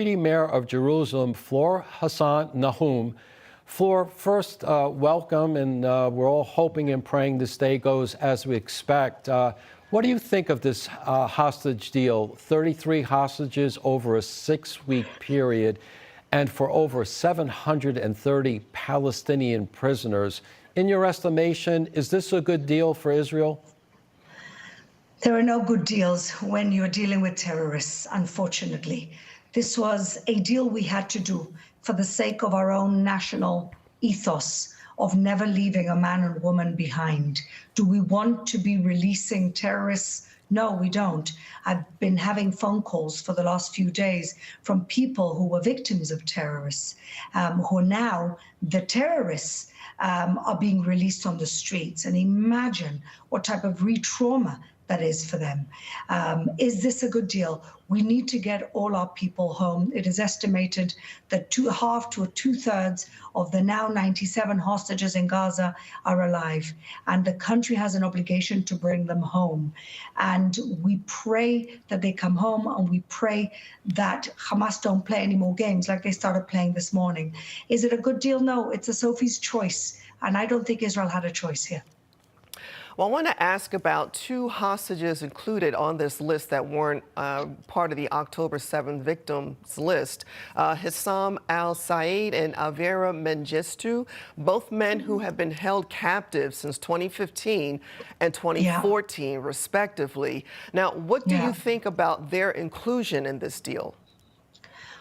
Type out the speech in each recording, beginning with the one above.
Deputy Mayor of Jerusalem, Fleur Hassan-Nahoum. Fleur, first, welcome, and we're all hoping and praying this day goes as we expect. What do you think of this hostage deal? 33 hostages over a 6-week period, and for over 730 Palestinian prisoners. In your estimation, is this a good deal for Israel? There are no good deals when you're dealing with terrorists, unfortunately. This was a deal we had to do for the sake of our own national ethos of never leaving a man and woman behind. Do we want to be releasing terrorists? No, we don't. I've been having phone calls for the last few days from people who were victims of terrorists, who are now the terrorists are being released on the streets. And imagine what type of re-trauma that is for them. Is this a good deal? We need to get all our people home. It is estimated that half to 2/3 of the now 97 hostages in Gaza are alive, and the country has an obligation to bring them home. And we pray that they come home, and we pray that Hamas don't play any more games like they started playing this morning. Is it a good deal? No, it's a Sophie's choice, and I don't think Israel had a choice here. Well, I want to ask about 2 hostages included on this list that weren't part of the October 7th victims list. Hissam al-Said and Avera Mengistu, both men who have been held captive since 2015 and 2014, respectively. Now, what do you think about their inclusion in this deal?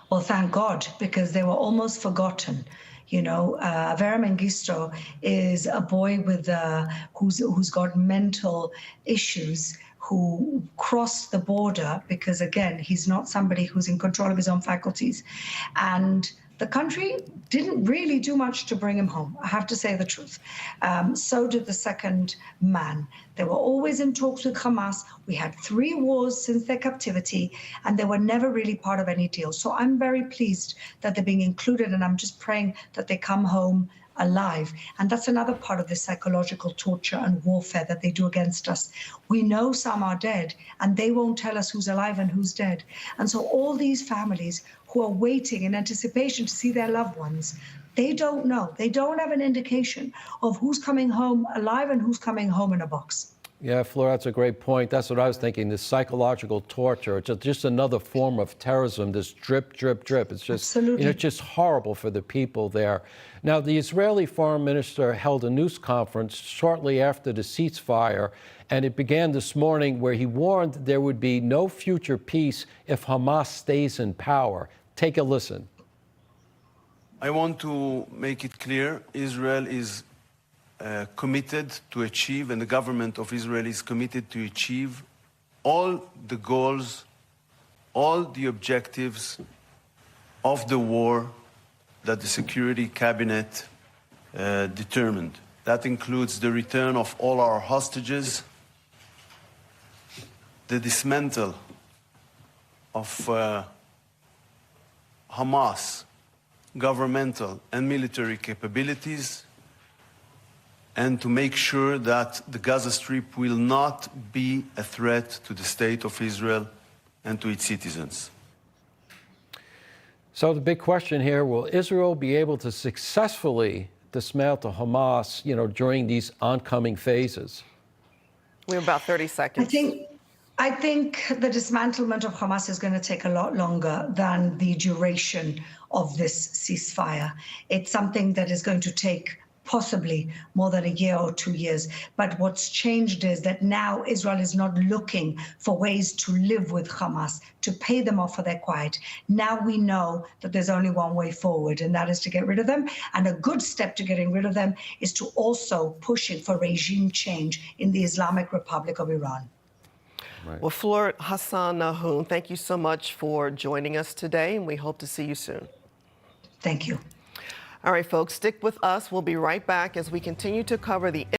Well, thank God, because they were almost forgotten. You know, Avera Mengistu is a boy with who's got mental issues, who crossed the border because, again, he's not somebody who's in control of his own faculties. And the country didn't really do much to bring him home, I have to say the truth. So did the second man. They were always in talks with Hamas. We had 3 wars since their captivity, and they were never really part of any deal. So I'm very pleased that they're being included, and I'm just praying that they come home alive. And that's another part of the psychological torture and warfare that they do against us. We know some are dead, and they won't tell us who's alive and who's dead. And so all these families who are waiting in anticipation to see their loved ones, they don't know. They don't have an indication of who's coming home alive and who's coming home in a box. Yeah, Fleur, that's a great point. That's what I was thinking, this psychological torture. It's just another form of terrorism, this drip, drip, drip. It's just, it's just horrible for the people there. Now, the Israeli foreign minister held a news conference shortly after the ceasefire, and it began this morning where he warned there would be no future peace if Hamas stays in power. Take a listen. I want to make it clear, Israel is committed to achieve, and the government of Israel is committed to achieve all the goals, all the objectives of the war that the Security Cabinet determined. That includes the return of all our hostages, the dismantle of Hamas governmental and military capabilities, and to make sure that the Gaza Strip will not be a threat to the state of Israel and to its citizens. So the big question here, will Israel be able to successfully dismantle Hamas, during these oncoming phases? We have about 30 seconds. I think the dismantlement of Hamas is going to take a lot longer than the duration of this ceasefire. It's something that is going to take possibly more than a year or 2 years. But what's changed is that now Israel is not looking for ways to live with Hamas, to pay them off for their quiet. Now we know that there's only one way forward, and that is to get rid of them. And a good step to getting rid of them is to also pushing for regime change in the Islamic Republic of Iran. Right. Well, Fleur Hassan-Nahoum, thank you so much for joining us today, and we hope to see you soon. Thank you. All right, folks, stick with us. We'll be right back as we continue to cover the